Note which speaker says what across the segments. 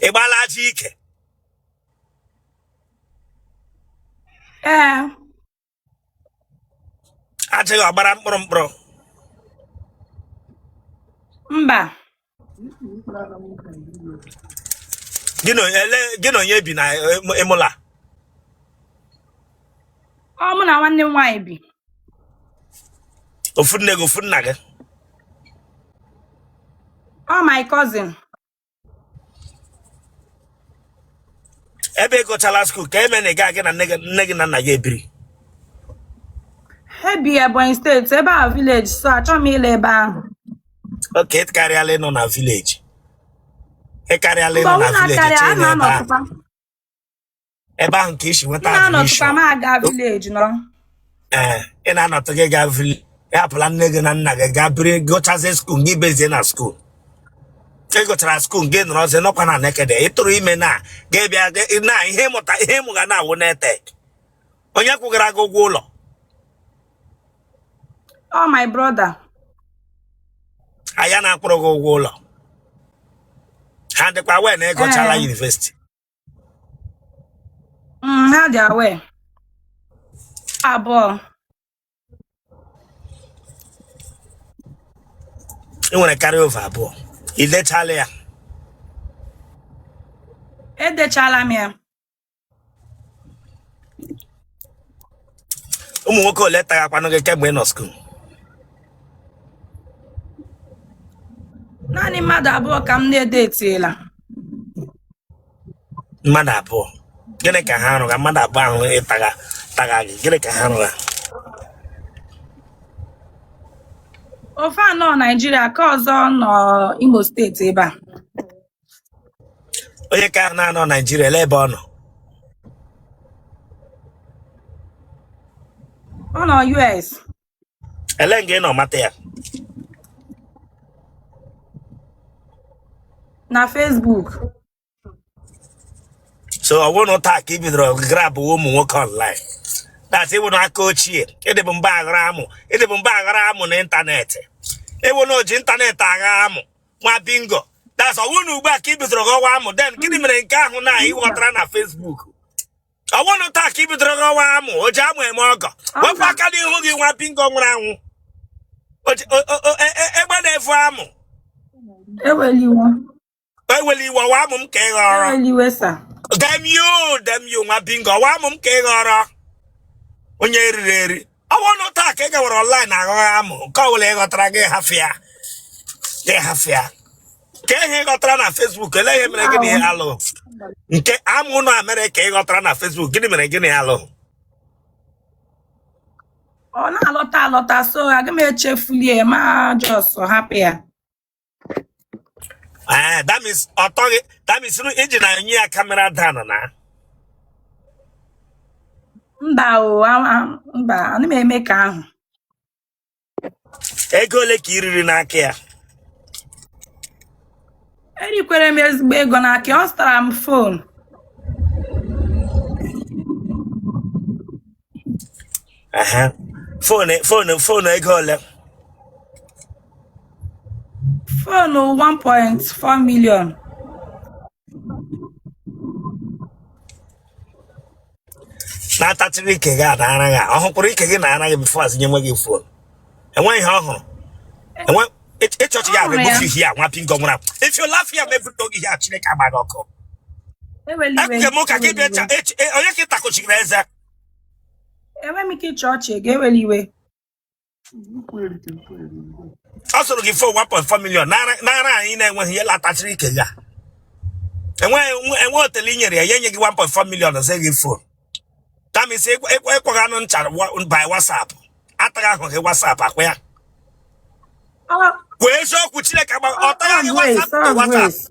Speaker 1: Ibala Jike. I tell you about bro.
Speaker 2: Mba.
Speaker 1: You know, you be na emola.
Speaker 2: Mụ na nwanne m nwanyị bi.
Speaker 1: Ofunnaga.
Speaker 2: Oh, my cousin.
Speaker 1: Ebe go chala school ka eme na ga na nne na nna ya ebiri.
Speaker 2: He bi Ebonyi State, ebe a village, so achọ m ile ebe ahụ.
Speaker 1: Okay, it carry ale no na village. It carry ale no na village. Ebe ahụ ka isi nweta
Speaker 2: admission. Na aga village no.
Speaker 1: Ị na-anọtụ gị ga village. Ya pụla nne gị na nna gị ga biri gochaze school gị bezie na school. Ị gochara school gị nọrọ ọzọ nọkwa na nekede. Ị tụrụ ime na ga-ebịa na ihe mụ ga na-awụ netek. Onye kwụgara gị ụgwọ ụlọ.
Speaker 2: Oh, my brother.
Speaker 1: Aya na-akwụrụ gị ụgwọ ụlọ. Ha dịkwa wee na ịgọchala university.
Speaker 2: Ha dị awe. Abụọ.
Speaker 1: Ị nwere carry over abụọ. Ị dechala ya.
Speaker 2: Edechala m ya.
Speaker 1: Ụmụ nwoke ole tagakwanụ gị kemgbe ị nọ school?
Speaker 2: Naanị mmadụ abụọ ka m na-edetiela.
Speaker 1: Mmadụ abụọ. Gịnị ka ha rụga? Mmadụ abụọ ahụ ịtaga gị. Gịnị ka ha rụga?
Speaker 2: Ofe anọ Nigeria ka ọzọ nọ Imo steeti ebe a.
Speaker 1: Onye ka na-anọ Nigeria ele ebe ọ nọ?
Speaker 2: Ọ nọ US.
Speaker 1: Ele nga ị nọ mata ya?
Speaker 2: Na Facebook.
Speaker 1: So ọ bụrụ na taa ka ị bidoro grab ụmụ nwoke online. That's ịbụ na aka ochie. Ịdịbụ mba aghara amụ n'ịntanetị. Ịbụ na oji ịntanetị agha amụ. Nwa bingo. That's ọ bụrụ na ugbu a ka ị bidoro gọwa amụ. Then gịnị mere nke ahụ na ịghọtara na Facebook? Ọ bụrụ na taa ka ị bidoro gọwa amụ. O ji amụ eme ọgọ. Wepụ aka n'ihu gị nwa bingo nwụrụ anwụ. Egbe na-efu amụ. Eweliwe ọwa amụ m ka ị ghọrọ.
Speaker 2: Eweliwe sa.
Speaker 1: Damn you nwa bingo. Ọwa amụ m ka ị ghọrọ. Onye eriri eri. Ọ bụrụ na taa ka ị gawara online aghọghị amụ. Nke ọ bụla ị ghọtara gị hafịa. Ka ihe ị ghọtara na Facebook. Ele ihe mere gịnị alụ. Nke amụ na Amerịka ị ghọtara na Facebook. Gịnị mere gịnị alụ.
Speaker 2: Ọ na-alọta so aga m echefulie ma just hapụ ya.
Speaker 1: That means iji na enye ya kamera down na.
Speaker 2: Mba, ana m eme ka ahụ.
Speaker 1: Ego ole ka iriri n'aka ya?
Speaker 2: Erikwere m ezigbo ego n'aka ọ zụtara m phone.
Speaker 1: Phone ego ole?
Speaker 2: Phone 1.4 million.
Speaker 1: Na-atachiri ike gị na-ara gị. Ọ hụkwara ike gị na-ara gị bifo azụ nye nwe gị phone. Enweghị ihe ọhụrụ. Ịchọchị ya ga-egbufu ihe a nwa pingo nwụrụ. If you laugh here, maybe don't get here. Chineke agbaghị ọkụ. Ekwe m ka gị bịa onye ka ịtakochiri eze.
Speaker 2: Enwe m ike ịchọ ọchị ga-eweliwe.
Speaker 1: Ọ sụrụ gị phone 1.4 million nara anyị na-enweghị ihe latachiri ike ya. Enwe Otele nyere ya nye gị 1.4 million ọzọ gị phone. That means ekweghị anụ nchara by WhatsApp. Ataghị ahụ gị WhatsApp akwa ya. Wee eziokwu Chineke agba ọtaghị gị WhatsApp.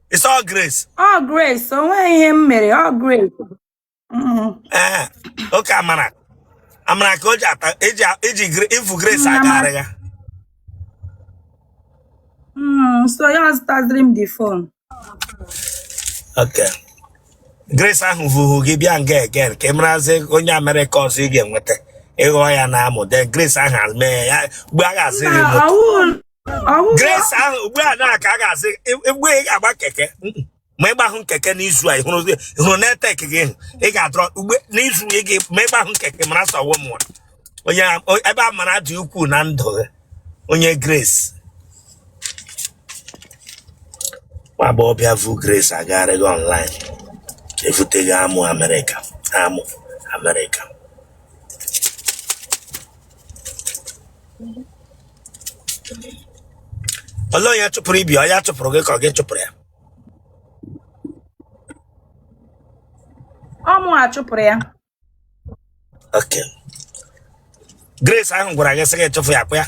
Speaker 1: It's all grace.
Speaker 2: All grace. So when him mere all grace.
Speaker 1: Okay, amara ka o ji ata eji ifu grace agara ya.
Speaker 2: So you just dream the phone.
Speaker 1: Okay. Grace ahụ vuhu gị bịa nga again ka emerazi onye America ọzọ ị ga-enweta. ego ya na amụ then Grace ahụ mee ya gbe a ga-asị gị moto Grace ahụ ugbu a na ka a ga-asị egbe ị ga-agba keke ma ịgba ahụ keke n'izu a hụrụ netek gị ị ga-adọrọ ugbe n'izu ị ma ịgba ahụ keke mara sọwọ mụọ onye ebe a mara dị ukwuu na ndụ gị onye Grace Agbọbịa vu Grace agarịghị online efuteghị amụ Amerịka Olee onye chụpụrụ ibi onye chụpụrụ gị ka ọ gị chụpụrụ ya
Speaker 2: ọmụ a chụpụrụ ya
Speaker 1: okay Grace ahụ gwara gị sị gị chụpụ ya kwa ya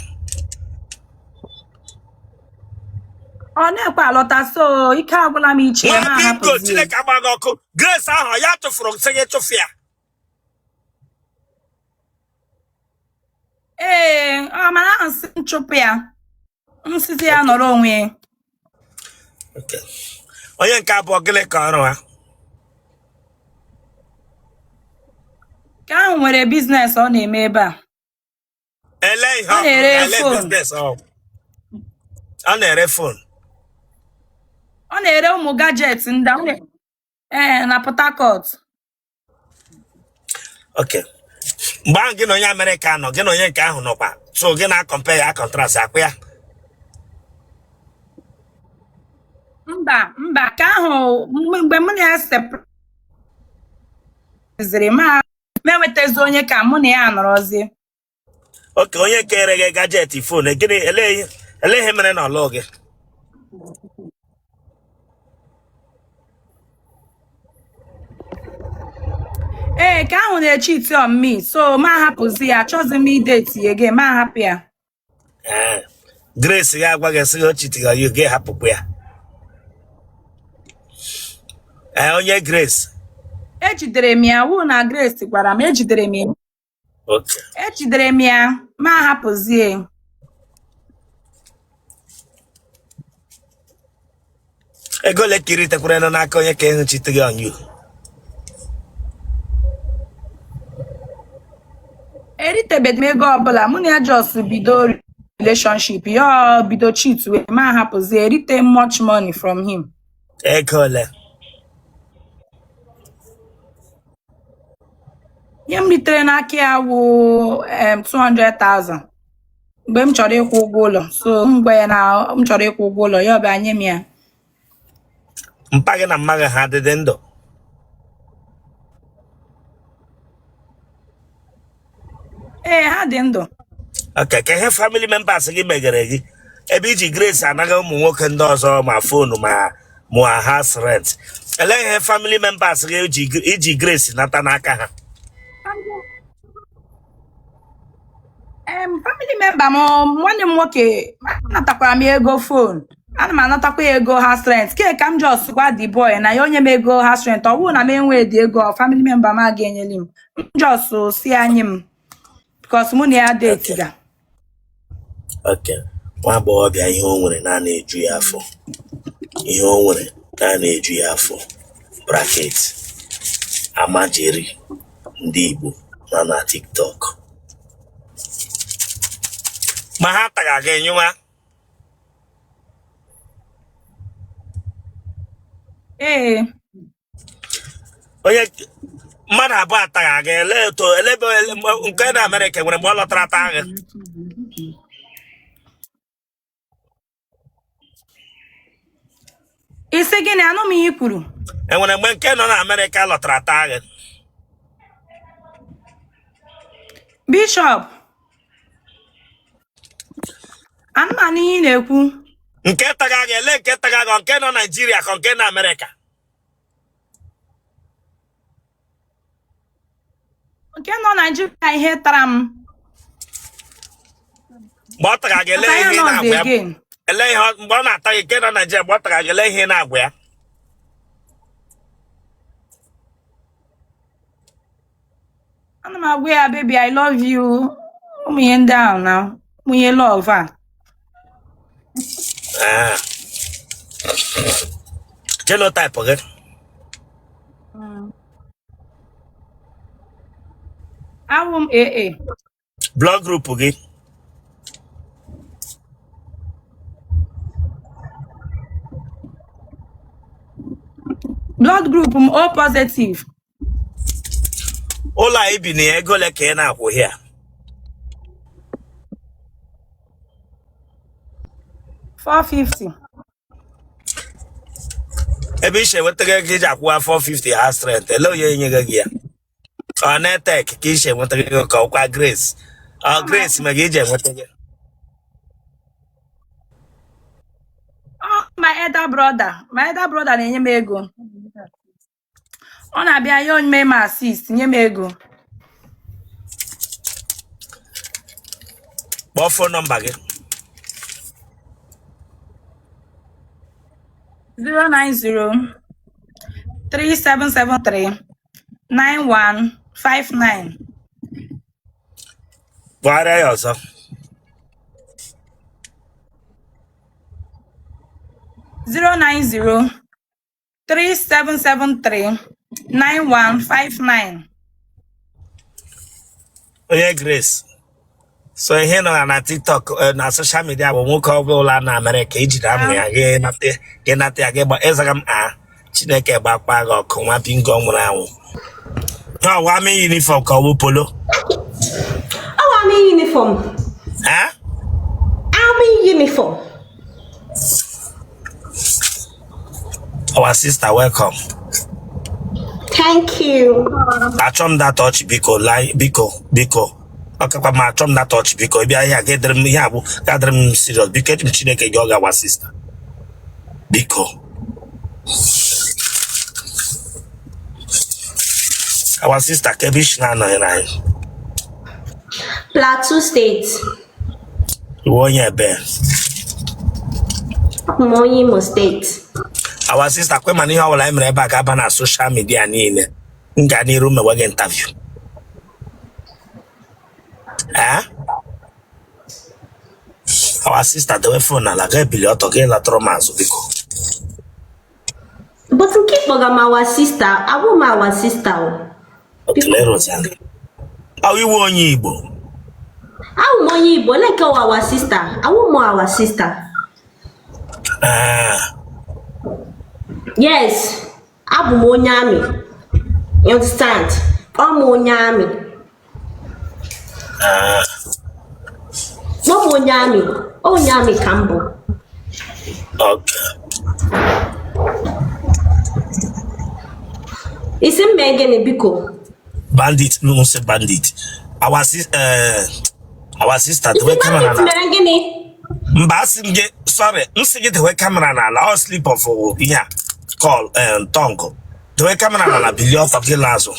Speaker 2: ọ na-ekwe alọta so ike agwụla m iche ya ma hapụzi
Speaker 1: Chineke agbaghị ọkụ Grace ahụ ya chụfụrụ sị gị chụfụ ya
Speaker 2: ee ọ mana ahụ si nchụpụ ya nsịzi ya nọrọ onwe ya
Speaker 1: onye nke abụọ gịnị ka ọrụ ha
Speaker 2: ka ahụ nwere biznes ọ na-eme ebe a
Speaker 1: ele ihe
Speaker 2: ọ na-ere fon
Speaker 1: ọ na-ere fon
Speaker 2: ọ na-ere ụmụ gajet ndị na Port Harcourt
Speaker 1: okay mgbe ahụ gị na onye Amerịka nọ gị na onye nke ahụ nọkwa so gị na-akọmpe ya kọntrast akwa ya
Speaker 2: mba ka ahụ mgbe m na ya sepụziri ma enwetazi onye ka mụ na ya nọrọzie
Speaker 1: oke onye kere gị gajet fon gịnị ele ihe mere na ọlụ gị
Speaker 2: ee ka ahụ na-eche iti on me so ma hapụzi ya achọzi m ideti ya gị ma hapụ ya
Speaker 1: Grace ya agwa gị sị o chitiga ya gị hapụkwa ya onye Grace
Speaker 2: ejidere m ya wụ na Grace gwara m ejidere m ya
Speaker 1: okay
Speaker 2: ejidere m ya ma hapụzie
Speaker 1: ego ole ka iritekwara nọ n'aka onye ka ịhụ chitiga on you
Speaker 2: eritebeghị m ego ọbụla mụ na ya just bido relationship ya bido cheat wee ma hapụzie erite much money from him
Speaker 1: ego ole
Speaker 2: ihe m ritere n'aka ya wụ 200,000 mgbe m chọrọ ịkwụ ụgwọ ụlọ so mgbe ya na m chọrọ ịkwụ ụgwọ ụlọ ya ọbịa nye m ya
Speaker 1: mpa gị na mma gị ha adịdị ndụ
Speaker 2: ee ha dị ndụ
Speaker 1: okay ka ihe family members gị megere gị ebe iji Grace anaghị ụmụ nwoke ndị ọzọ ma fonu ma house rent ele ihe family members gị iji Grace nata n'aka ha
Speaker 2: family member m nwanne m nwoke anatakwara m ego fon ana m anatakwa ego house rent ke ka m just gwa the boy na ya onye m ego house rent ọ bụrụ na m enwe dị ego family member m aga enyeli m just si anyị m because mụ na ya date ga
Speaker 1: okay nwa agbọghọbịa ihe o nwere na na-eju ya afọ ihe o nwere na na-eju ya afọ bracket amajeri ndị Igbo nọ na TikTok ma ha taga gị nyụwa
Speaker 2: ee
Speaker 1: onye mmadụ abụọ ataga gị elebe nke na Amerịka nwere mgbe ọ lọtara ata gị
Speaker 2: isi gịnị anụ m ihe kwuru
Speaker 1: enwere mgbe nke nọ na Amerịka lọtara ata gị
Speaker 2: Bishop anụmanụ ihe ị na-ekwu
Speaker 1: nke taga gị ele nke taga gị nke nọ Naijiria ka nke na Amerịka
Speaker 2: nke nọ Naijiria ihe tara m
Speaker 1: mgbe ọ taga gị ele ihe na-agwa ya ele ihe mgbe ọ na-ata gị nke nọ Naijiria mgbe ọ taga gị ele ihe na-agwa ya
Speaker 2: ana m agwa ya baby I love you ụmụ ihe ndị ahụ na ụmụ ihe love a
Speaker 1: genotype gị
Speaker 2: awụ m AA
Speaker 1: Blood group again.
Speaker 2: Blood group O positive.
Speaker 1: Ola ibi ni ego leke na akwo here.
Speaker 2: 450.
Speaker 1: Ebi she wetege ki jakwa 450 has strength. Hello ye nyega gia. Netek ki she wetege ka kwa Grace. Grace magije wetege.
Speaker 2: Oh, my elder brother. My elder brother na-enye m ego. Ọ na-abịa ya onye mee m assist, nye m ego.
Speaker 1: What phone number again?
Speaker 2: 090 3773 9159.
Speaker 1: What are you also?
Speaker 2: 090 3773 9159.
Speaker 1: Oh yeah, Grace. So here na TikTok na social media wo nwoke ọbụla na America ejidam ya ge nate age gba ezagam Chineke gbakpa ga ọkụ nwa bingo nwụrụ anwụ. No, wa me uniform ka wo polo.
Speaker 3: Oh, I'm in uniform.
Speaker 1: Huh?
Speaker 3: I'm in uniform.
Speaker 1: Our sister, welcome.
Speaker 3: Thank you.
Speaker 1: I chom that touch biko. Okay, but my chom that touch biko. Bia ya get them ya bu gather serious. Biko Chineke yoga our sister. Biko. Our sister Kebish na na.
Speaker 3: Plateau State.
Speaker 1: One year bear.
Speaker 3: Moyimo State.
Speaker 1: Our sister Kwemani how I am back up on social media ni ngani room we interview. Our sister the phone na like billion to get la trauma so biko.
Speaker 3: But you keep our sister. I want our sister.
Speaker 1: Otele Rosanne. How you want Igbo?
Speaker 3: I want Igbo like our sister. I want more our sister. Yes, Abu Monyami. You understand? Monyami. No Monyami. Nyami Kambo.
Speaker 1: Okay.
Speaker 3: Is it Megan Biko?
Speaker 1: Bandit, no say bandit. Our sister, the way camera na. Mbasim sorry, get the way camera na. I'll sleep off for yeah. Call and tongo. The way camera na billion of the lazo.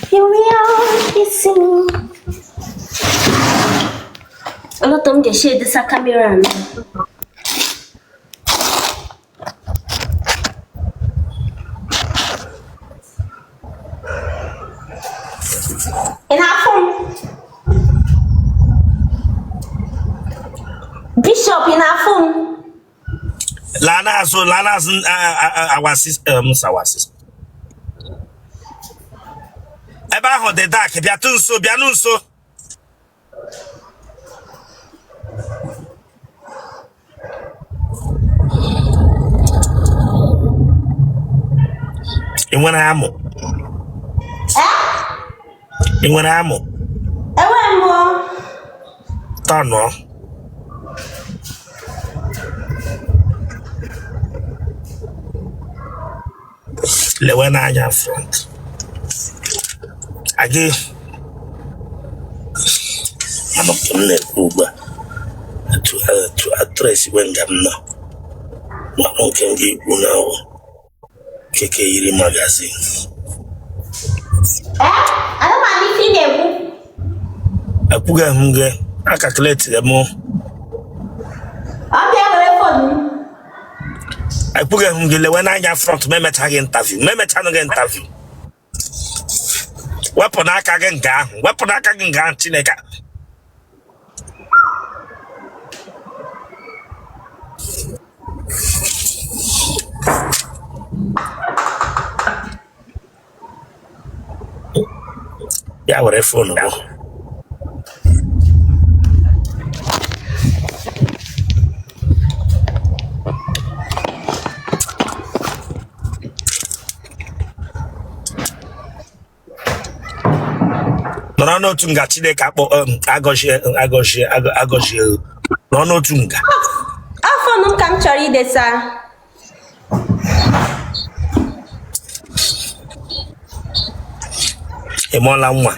Speaker 3: Here we are kissing. A lot of them shade this camera. In our phone. Bishop in our phone.
Speaker 1: Lana's our sister, our sister. About the dark, Bianunso. In one ammo. In one ammo. Turn Lewenanya front. Again, I'm not going to Uber to address when I'm not. One can give you now. KK magazine.
Speaker 3: I don't want anything.
Speaker 1: I put a I calculate the more. I put a when I front, Mehmet interview. Mehmet interview. Weapon aka gị nga ahụ. Weapon aka gị nga ahụ Chineke. Ya were phone go. No n'otu nga Chineke akpọ agọzie. No n'otu nga.
Speaker 3: Afọ m ka m chọrọ idesa.
Speaker 1: Emola nwa.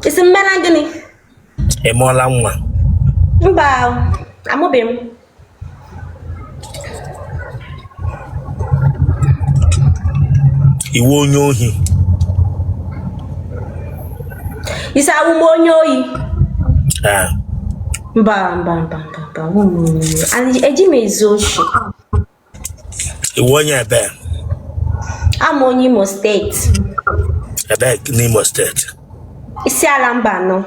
Speaker 3: Isi mmena gịnị?
Speaker 1: Emola nwa.
Speaker 3: Mba, amụbeghị m.
Speaker 1: Iwu onye ohi.
Speaker 3: Isi awụ m onye oyi. Mba. Eji m ezu oshi.
Speaker 1: Iwu onye ebe.
Speaker 3: Ama onye Imo steeti.
Speaker 1: Ebe n'Imo steeti.
Speaker 3: Isi ala mba anọ.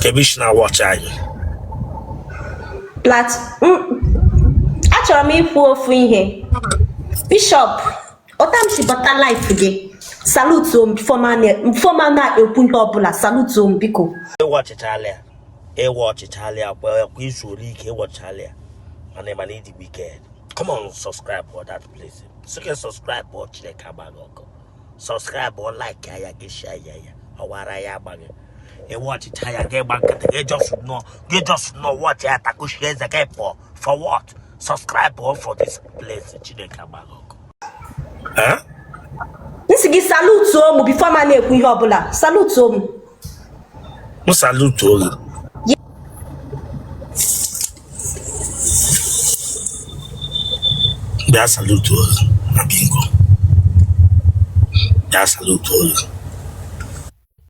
Speaker 1: Kebishna watch anyị.
Speaker 3: Achọrọ m ikwu ofu ihe. Bishop, otam si bata life gị. Salute m before na ekwu ihe ọbụla. Salute m biko.
Speaker 1: Watch kwa izu ike watch mana need wicked. Come on, subscribe for that place. So can subscribe or check abago. Subscribe or like ya get share ya. Awara ya bag. E watch it ya get back. They just know what ya taku shares again for what? Subscribe or for this place Chineke abago. Huh?
Speaker 3: Nsi gị salute m before ma na-ekwu ihe ọbụla. Salute m.
Speaker 1: M salute you. Ya salute you. Na bingo. Ya salute you.